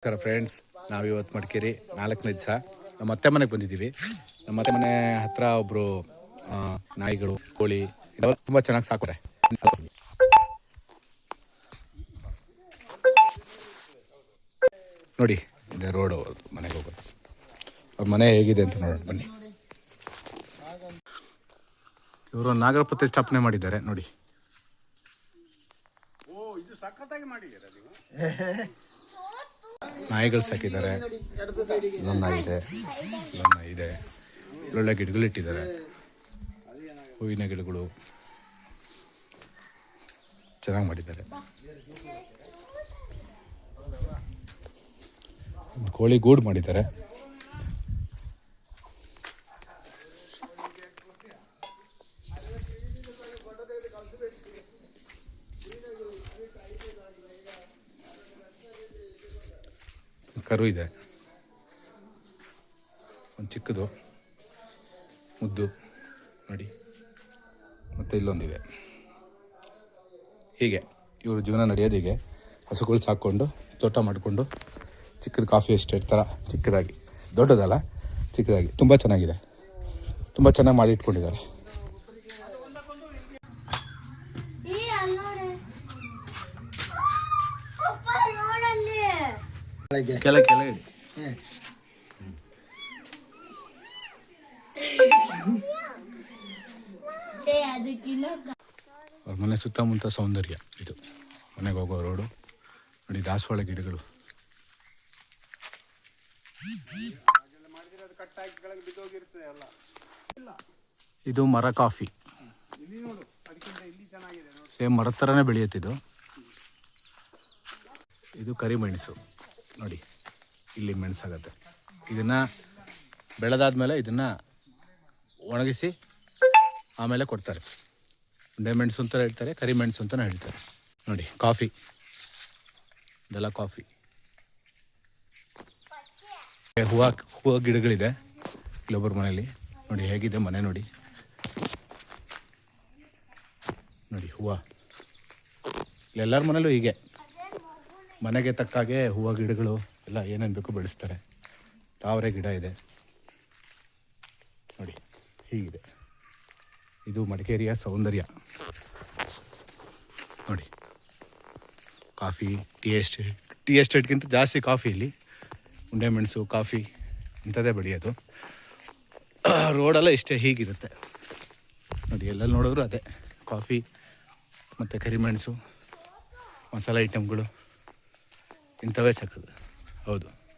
ನಮಸ್ಕಾರ ಫ್ರೆಂಡ್ಸ್, ನಾವಿವತ್ತು ಮಡಿಕೇರಿ 4ನೇ ದಿವಸ ನಮ್ಮ ಅತ್ತೆ ಮನೆಗೆ ಬಂದಿದ್ದೀವಿ. ನಮ್ಮ ಅತ್ತೆ ಮನೆ ಹತ್ರ ಒಬ್ಬರು ನಾಯಿಗಳು, ಕೋಳಿ ತುಂಬ ಚೆನ್ನಾಗಿ ಸಾಕೋರೆ. ನೋಡಿ, ಇದೆ ರೋಡು ಮನೆಗೆ ಹೋಗೋದು. ಅವ್ರ ಮನೆ ಹೇಗಿದೆ ಅಂತ ನೋಡೋಣ ಬನ್ನಿ. ಇವರು ನಾಗರ ಪ್ರತಿಷ್ಠಾಪನೆ ಮಾಡಿದ್ದಾರೆ ನೋಡಿ. ನಾಯಿಗಳು ಸಾಕಿದ್ದಾರೆ, ಇದೆ ಒಳ್ಳೊಳ್ಳೆ ಗಿಡಗಳಿಟ್ಟಿದ್ದಾರೆ, ಹೂವಿನ ಗಿಡಗಳು ಚೆನ್ನಾಗಿ ಮಾಡಿದ್ದಾರೆ. ಒಂದು ಕೋಳಿ ಗೂಡು ಮಾಡಿದ್ದಾರೆ. ಕರು ಇದೆ, ಒಂದು ಚಿಕ್ಕದು ಮುದ್ದು ನೋಡಿ, ಮತ್ತು ಇಲ್ಲೊಂದಿದೆ. ಹೀಗೆ ಇವರು ಜೀವನ ನಡೆಯೋದು ಹೀಗೆ. ಹಸುಗಳು ಸಾಕ್ಕೊಂಡು ತೋಟ ಮಾಡಿಕೊಂಡು ಚಿಕ್ಕದು ಕಾಫಿ ಎಸ್ಟೇಟ್ ಥರ ಚಿಕ್ಕದಾಗಿ, ದೊಡ್ಡದಲ್ಲ ಚಿಕ್ಕದಾಗಿ, ತುಂಬ ಚೆನ್ನಾಗಿದೆ, ತುಂಬ ಚೆನ್ನಾಗಿ ಮಾಡಿ ಇಟ್ಕೊಂಡಿದ್ದಾರೆ. ಅವ್ರ ಮನೆ ಸುತ್ತಮುತ್ತ ಸೌಂದರ್ಯ. ಇದು ಮನೆಗೆ ಹೋಗೋ ರೋಡು ನೋಡಿ, ದಾಸವಾಳ ಗಿಡಗಳು. ಇದು ಮರ ಕಾಫಿ, ಸೇಮ್ ಮರದ ಥರನೇ ಬೆಳೆಯುತ್ತಿದ್ದು. ಇದು ಕರಿಮೆಣಸು ನೋಡಿ, ಇಲ್ಲಿ ಮೆಣಸಾಗತ್ತೆ. ಇದನ್ನು ಬೆಳೆದಾದ್ಮೇಲೆ ಇದನ್ನು ಒಣಗಿಸಿ ಆಮೇಲೆ ಕೊಡ್ತಾರೆ. ಉಂಡೆ ಮೆಣಸು ಅಂತ ಹೇಳ್ತಾರೆ, ಕರಿಮೆಣಸು ಅಂತಲೇ ಹೇಳ್ತಾರೆ. ನೋಡಿ ಕಾಫಿ, ಇದೆಲ್ಲ ಕಾಫಿ. ಹೂವು ಗಿಡಗಳಿದೆ ಇಲ್ಲೊಬ್ಬರ ಮನೇಲಿ. ನೋಡಿ ಹೇಗಿದೆ ಮನೆ ನೋಡಿ, ನೋಡಿ ಹೂವು. ಇಲ್ಲೆಲ್ಲರ ಮನೇಲೂ ಹೀಗೆ ಮನೆಗೆ ತಕ್ಕಾಗೆ ಹೂವು ಗಿಡಗಳು ಎಲ್ಲ ಏನೇನು ಬೇಕು ಬೆಳೆಸ್ತಾರೆ. ತಾವರೆ ಗಿಡ ಇದೆ ನೋಡಿ, ಹೀಗಿದೆ. ಇದು ಮಡಿಕೇರಿಯ ಸೌಂದರ್ಯ ನೋಡಿ. ಕಾಫಿ, ಟೀ ಎಸ್ಟೇಟ್ಗಿಂತ ಜಾಸ್ತಿ ಕಾಫಿ ಇಲ್ಲಿ. ಉಂಡೆ ಮೆಣಸು, ಕಾಫಿ ಇಂಥದ್ದೇ ಬೆಳೆಯೋದು. ರೋಡೆಲ್ಲ ಇಷ್ಟೇ ಹೀಗಿರುತ್ತೆ ನೋಡಿ. ಎಲ್ಲೆಲ್ಲಿ ನೋಡಿದ್ರು ಅದೇ ಕಾಫಿ ಮತ್ತು ಕರಿಮೆಣಸು, ಮಸಾಲೆ ಐಟಮ್ಗಳು ಇಂಥವೇ ಸಾಕೋದು. ಹೌದು.